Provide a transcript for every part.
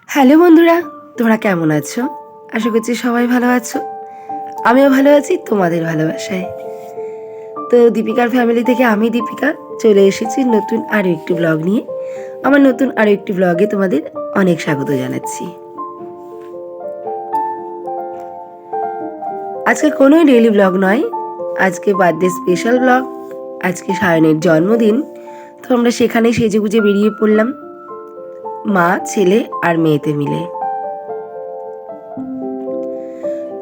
Hello বন্ধুরা, তোমরা কেমন আছো? আশা করছি সবাই ভালো আছো। আমিও ভালো আছি তোমাদের ভালোবাসায়। তো দীপিকার ফ্যামিলি থেকে আমি দীপিকা চলে এসেছি নতুন আরও একটি ব্লগ নিয়ে। আমার নতুন আরও একটি ব্লগে তোমাদের অনেক স্বাগত জানাচ্ছি। আজকে কোনো ডেইলি ব্লগ নয়, আজকে বার্থডে স্পেশাল ব্লগ। আজকে সায়নের জন্মদিন, তো আমরা সেখানেই সেজেগুজে বেরিয়ে পড়লাম, মা, ছেলে আর মেয়েতে মিলে।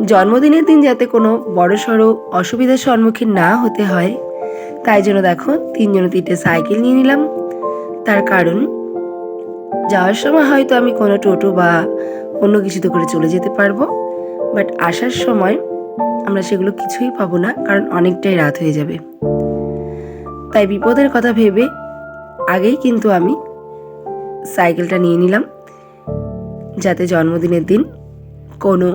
জন্মদিনের দিন যাতে কোনো বড়সড় অসুবিধার সম্মুখীন না হতে হয়, তাই জন্য দেখো তিনজনে তিনটে সাইকেল নিয়ে নিলাম। তার কারণ যাওয়ার সময় হয়তো আমি কোনো টোটো বা অন্য কিছুতে করে চলে যেতে পারবো, বাট আসার সময় আমরা সেগুলো কিছুই পাবো না, কারণ অনেকটাই রাত হয়ে যাবে। তাই বিপদের কথা ভেবে আগেই কিন্তু আমি সাইকেলটা নিয়ে নিলাম, যাতে জন্মদিনের দিন কোনো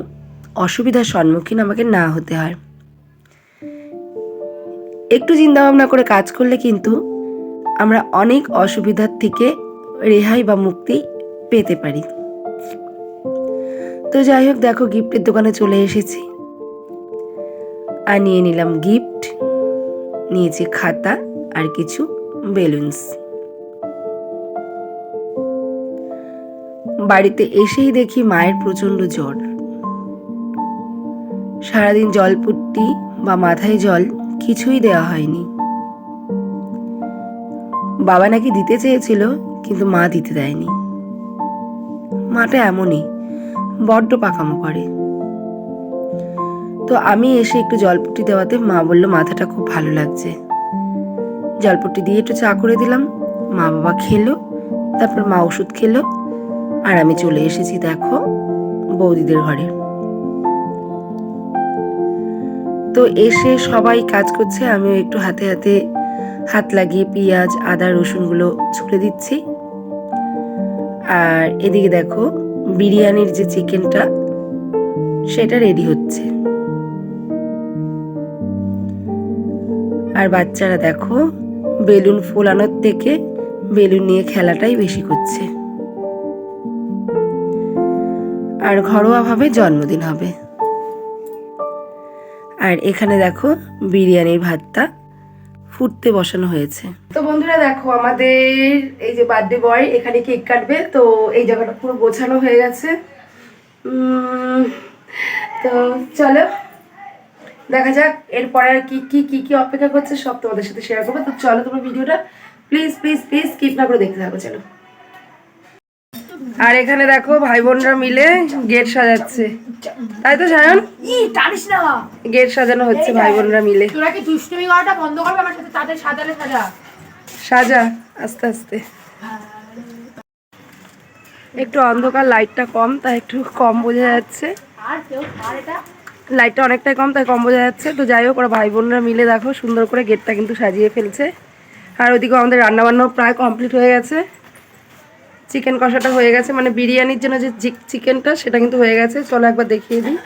অসুবিধার সম্মুখীন আমাকে না হতে হয়। একটু চিন্তা ভাবনা করে কাজ করলে কিন্তু আমরা অনেক অসুবিধার থেকে রেহাই বা মুক্তি পেতে পারি। তো যাই হোক, দেখো গিফটের দোকানে চলে এসেছি আর নিয়ে নিলাম গিফট, নিয়েছি খাতা আর কিছু বেলুনস। বাড়িতে এসেই দেখি মায়ের প্রচন্ড জ্বর। সারাদিন জলপট্টি বা মাথায় জল কিছুই দেওয়া হয়নি। বাবা নাকি দিতে চেয়েছিল, কিন্তু মা দিতে দেয়নি। মাটা এমনই, বড্ড পাকামো করে। তো আমি এসে একটু জলপট্টি দেওয়াতে মা বলল মাথাটা খুব ভালো লাগছে। জলপট্টি দিয়ে একটু চা করে দিলাম, মা বাবা খেলো, তারপর মা ওষুধ খেলো, আর আমি চলে এসেছি দেখো বৌদিদের ঘরে। তো এসে সবাই কাজ করছে, আমিও একটু হাতে হাতে হাত লাগিয়ে পেঁয়াজ আদা রসুনগুলো ছুলে দিচ্ছি। আর এদিকে দেখো বিরিয়ানির যে চিকেনটা সেটা রেডি হচ্ছে। আর বাচ্চারা দেখো বেলুন ফোলানোর থেকে বেলুন নিয়ে খেলাটাই বেশি করছে। আর ঘরোয়াভাবে জন্মদিন হবে। আর এখানে দেখো বিরিয়ানির ভাতটা ফুটতে বসানো হয়েছে। তো বন্ধুরা দেখো আমাদের এই যে বার্থডে বয় এখানে কেক কাটবে, তো এই জায়গাটা পুরো গোছানো হয়ে গেছে। তো চলো দেখা যাক এরপরে আর কি কি কি কি অপেক্ষা করছে, সব তোমাদের সাথে শেয়ার করবো। তো চলো তোমরা ভিডিওটা প্লিজ প্লিজ প্লিজ স্কিপ না করে দেখতে থাকো, চলো। আর এখানে দেখো ভাই বোনরা মিলে গেট সাজাচ্ছে, তাই তো সায়ন? গেট সাজানো হচ্ছে ভাই বোনরা মিলে। তোরা কি দুষ্টুমি করাটা বন্ধ করবে? আমার সাথে তাদের সাজালে সাজা সাজা আস্তে আস্তে। একটু অন্ধকার, লাইটটা কম, তাই একটু কম বোঝা যাচ্ছে। লাইটটা অনেকটাই কম, তাই কম বোঝা যাচ্ছে। তো যাই হোক, ওরা ভাই বোনরা মিলে দেখো সুন্দর করে গেটটা কিন্তু সাজিয়ে ফেলছে। আর ওইদিকে আমাদের রান্নাবান্নাও প্রায় কমপ্লিট হয়ে গেছে। চিকেন কষাটা হয়ে গেছে, মানে বিরিয়ানির জন্য যে চিকেনটা সেটা কিন্তু হয়ে গেছে। চলো একবার দেখিয়ে দিই।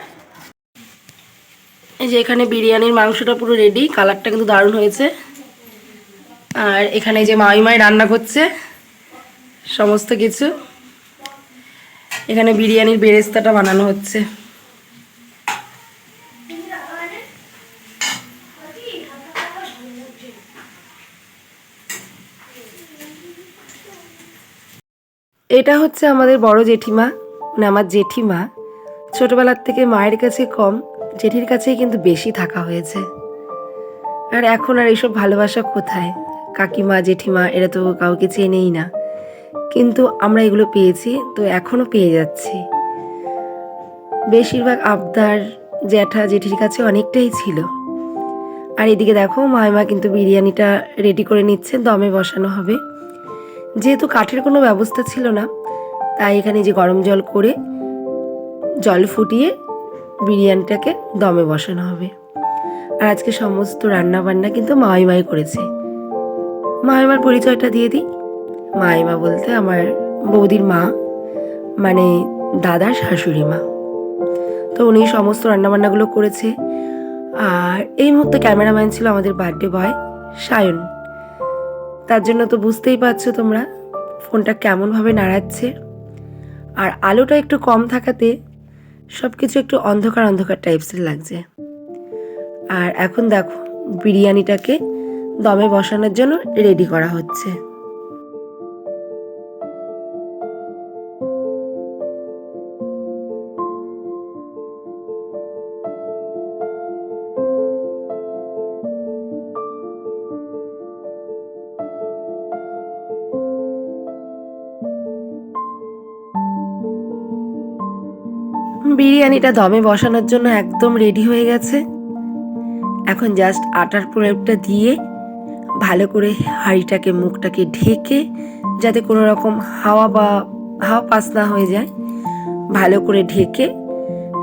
এই যে এখানে বিরিয়ানির মাংসটা পুরো রেডি, কালারটা কিন্তু দারুণ হয়েছে। আর এখানে যে মাই রান্না করছে সমস্ত কিছু। এখানে বিরিয়ানির বেরেস্তাটা বানানো হচ্ছে। এটা হচ্ছে আমাদের বড় জেঠিমা, মানে আমার জেঠিমা। ছোটবেলার থেকে মায়ের কাছে কম, জেঠির কাছেই কিন্তু বেশি থাকা হয়েছে। আর এখন আর এইসব ভালোবাসা কোথায়? কাকিমা জেঠিমা এরা তো কাউকে চেনেই না, কিন্তু আমরা এগুলো পেয়েছি, তো এখনো পেয়ে যাচ্ছি। বেশিরভাগ আবদার জ্যাঠা জেঠির কাছে অনেকটাই ছিল। আর এদিকে দেখো মাইমা কিন্তু বিরিয়ানিটা রেডি করে নিচ্ছে, দমে বসানো হবে। যেহেতু কাঠের কোনো ব্যবস্থা ছিল না, তাই এখানে যে গরম জল করে জল ফুটিয়ে বিরিয়ানিটাকে দমে বসানো হবে। আর আজকে সমস্ত রান্না বান্না কিন্তু মাইমাই করেছে। মাইমার পরিচয়টা দিয়ে দিই। মাইমা বলতে আমার বৌদির মা, মানে দাদার শাশুড়ি মা। তো উনি সমস্ত রান্নাবান্নাগুলো করেছে। আর এই মুহূর্তে ক্যামেরাম্যান ছিল আমাদের বার্থডে বয় সায়ন। তার জন্য তো বুঝতেই পারছো তোমরা ফোনটা কেমনভাবে নাড়াচ্ছে। আর আলোটা একটু কম থাকাতে সব কিছু একটু অন্ধকার অন্ধকার টাইপসের লাগছে। আর এখন দেখো বিরিয়ানিটাকে দমে বসানোর জন্য রেডি করা হচ্ছে। বিরিয়ানিটা দমে বসানোর জন্য একদম রেডি হয়ে গেছে। এখন জাস্ট আটার প্রলেপটা দিয়ে ভালো করে হাঁড়িটাকে মুখটাকে ঢেকে, যাতে কোনো রকম হাওয়া পাস না হয়ে যায়, ভালো করে ঢেকে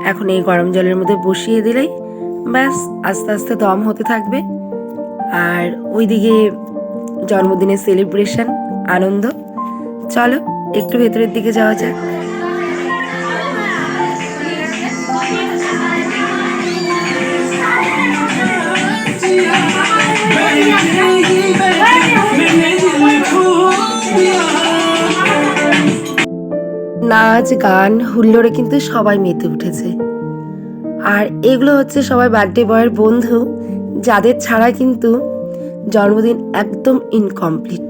এখন এই গরম জলের মধ্যে বসিয়ে দিলেই ব্যাস আস্তে আস্তে দম হতে থাকবে। আর ওইদিকে জন্মদিনের সেলিব্রেশন, আনন্দ। চলো একটু ভেতরের দিকে যাওয়া যাক। নাচ গান হুল্লোড়ে কিন্তু সবাই মেতে উঠেছে। আর এগুলো হচ্ছে সবাই বার্থডে বয়ের বন্ধু, যাদের ছাড়া কিন্তু জন্মদিন একদম ইনকমপ্লিট।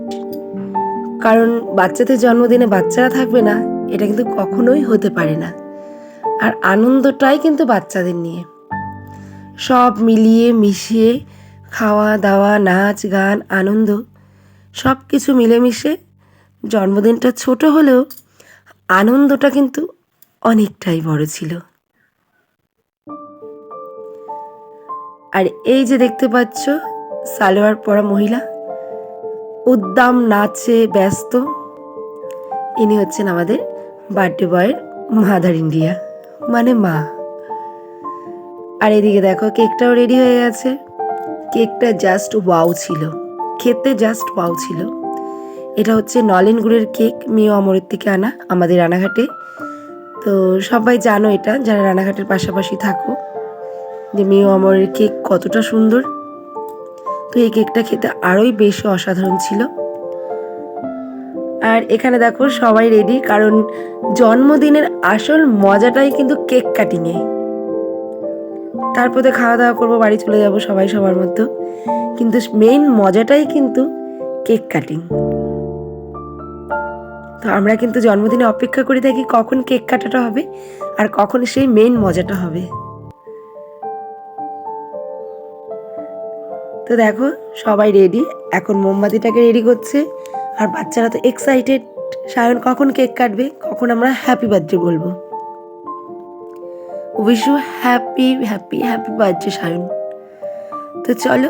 কারণ বাচ্চাদের জন্মদিনে বাচ্চারা থাকবে না, এটা কিন্তু কখনোই হতে পারে না। আর আনন্দটাই কিন্তু বাচ্চাদের নিয়ে, সব মিলিয়ে মিশিয়ে খাওয়া দাওয়া, নাচ গান, আনন্দ সব কিছু মিলেমিশে জন্মদিনটা ছোট হলেও আনন্দটা কিন্তু অনেকটাই বড় ছিল। আর এই যে দেখতে পাচ্ছ সালোয়ার পরা মহিলা উদ্দাম নাচে ব্যস্ত, ইনি হচ্ছেন আমাদের বার্থডে বয়ের মাদার ইন্ডিয়া, মানে মা। আর এদিকে দেখো কেকটাও রেডি হয়ে গেছে। কেকটা জাস্ট ওয়াও ছিল, খেতে জাস্ট ওয়াও ছিল। এটা হচ্ছে নলেন গুড়ের কেক, মেয়ে অমরের থেকে আনা, আমাদের রানাঘাটে। তো সবাই জানো এটা, যারা রানাঘাটের পাশাপাশি থাকো, যে মেয়ে অমরের কেক কতটা সুন্দর। তো এই কেকটা খেতে আরোই বেশি অসাধারণ ছিল। আর এখানে দেখো সবাই রেডি, কারণ জন্মদিনের আসল মজাটাই কিন্তু কেক কাটিংয়ে। তারপরে খাওয়া দাওয়া করবো, বাড়ি চলে যাব সবাই সবার মতো, কিন্তু মেইন মজাটাই কিন্তু কেক কাটিং। তো আমরা কিন্তু জন্মদিনে অপেক্ষা করে থাকি কখন কেক কাটাটা হবে আর কখন সেই মেইন মজাটা হবে। তো দেখো সবাই রেডি, এখন মোমবাতিটাকে রেডি করছে। আর বাচ্চারা তো এক্সাইটেড, সায়ন কখন কেক কাটবে, কখন আমরা হ্যাপি বার্থডে বলবো। Wish you happy happy happy birthday Sayan. তো চলো,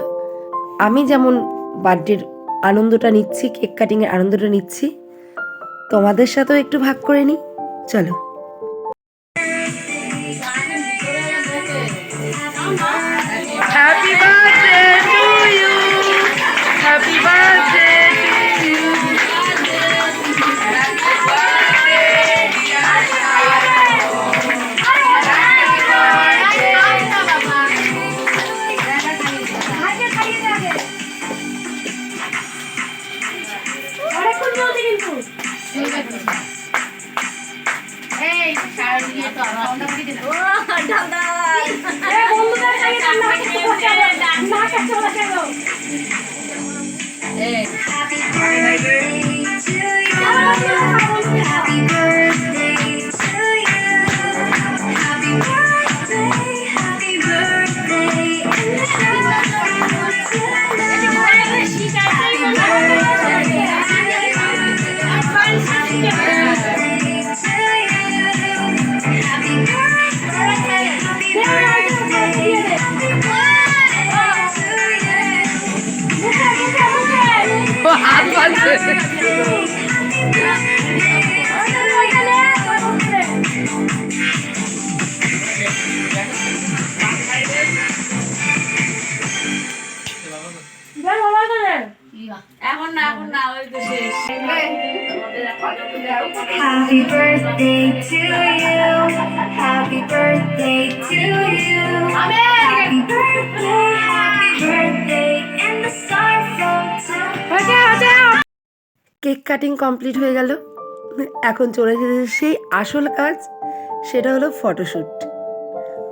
আমি যেমন বার্থডের আনন্দটা নিচ্ছি, কেক কাটিংয়ের আনন্দটা নিচ্ছি, তোমাদের সাথেও একটু ভাগ করে নিই। চলো। Happy birthday to you, happy birthday to you. Happy birthday to you. Happy birthday to you. Happy birthday, and the star from cake cutting complete হয়ে গেল, এখন চলে এসেছে সেই আসল কাজ, সেটা হলো ফটোশ্যুট।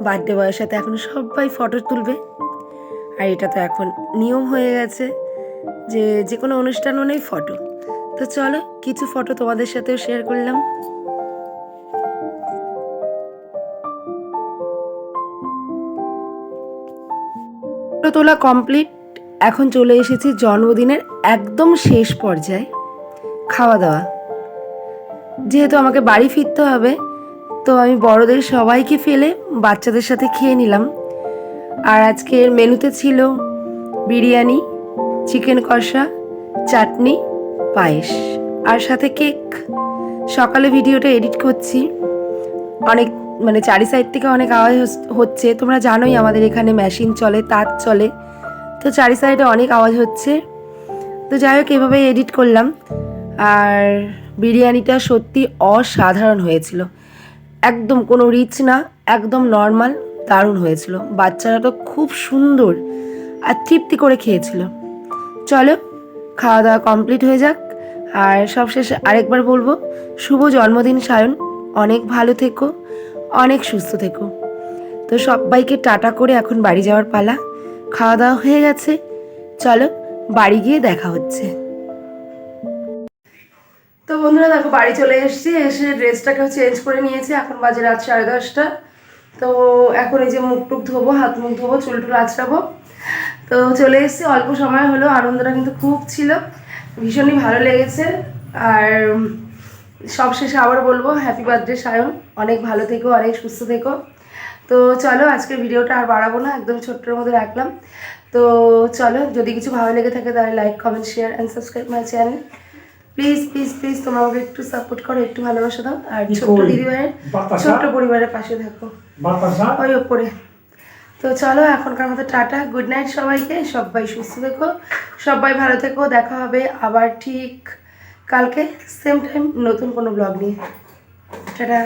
বার্থডে বয়ের সাথে এখন সবাই ফটো তুলবে, আর এটা তো এখন নিয়ম হয়ে গেছে যে যে কোনো অনুষ্ঠান মানেই ফটো। তো চলো কিছু ফটো তোমাদের সাথেও শেয়ার করলাম। ফটো তোলা কমপ্লিট, এখন চলে এসেছি জন্মদিনের একদম শেষ পর্যায়ে, খাওয়া দাওয়া। যেহেতু আমাকে বাড়ি ফিরতে হবে, তো আমি বড়দের সবাইকে ফেলে বাচ্চাদের সাথে খেয়ে নিলাম। আর আজকের মেনুতে ছিল বিরিয়ানি, চিকেন কষা, চাটনি, পায়েস, আর সাথে কেক। সকালে ভিডিওটা এডিট করছি, অনেক মানে চারি সাইড থেকে অনেক আওয়াজ হচ্ছে। তোমরা জানোই আমাদের এখানে মেশিন চলে, তার চলে, তো চারি সাইডে অনেক আওয়াজ হচ্ছে। তো যাই হোক, এভাবে এডিট করলাম। আর বিরিয়ানিটা সত্যি অসাধারণ হয়েছিল, একদম কোনো রিচ না, একদম নর্মাল, দারুণ হয়েছিল। বাচ্চারা তো খুব সুন্দর আর তৃপ্তি করে খেয়েছিল। চলো খাওয়া দাওয়া কমপ্লিট হয়ে যাক। আর সবশেষে আরেকবার বলবো, শুভ জন্মদিন সায়ন, অনেক ভালো থেকো, অনেক সুস্থ থেকো। তো সবাইকে টাটা করে এখন বাড়ি যাওয়ার পালা। খাওয়া দাওয়া হয়ে গেছে, চলো বাড়ি গিয়ে দেখা হচ্ছে। তো বন্ধুরা দেখো, বাড়ি চলে এসেছি, এসে ড্রেসটাকেও চেঞ্জ করে নিয়েছি। এখন বাজে রাত 10:30। তো এখন এই যে মুখ টুক ধোবো, হাত মুখ ধোবো, চুল টুল আঁচড়াবো। তো চলে এসেছি, অল্প সময় হলো, আনন্দটা কিন্তু খুব ছিল, ভীষণই ভালো লেগেছে। আর সবশেষে আবার বলবো হ্যাপি বার্থডে সায়ন, অনেক ভালো থেকো, অনেক সুস্থ থেকো। তো চলো আজকের ভিডিওটা আর বাড়াবো না, একদম ছোট্টর মধ্যে রাখলাম। তো চলো, যদি কিছু ভালো লেগে থাকে তাহলে like, comment, share and subscribe my channel. Please please please তোমরা আমাকে একটু সাপোর্ট করো, একটু ভালোবাসা দাও, আর ছোট্ট দিদিভাইয়ের ছোট্ট পরিবারের পাশে থাকো ওই ওপরে। তো চলো এখনকার মতো টাটা, গুড নাইট সবাইকে, সবাই সুস্থ থেকো, সবাই ভালো থেকো। দেখা হবে আবার ঠিক কালকে সেম টাইম নতুন কোনো ব্লগ নিয়ে। টাটা।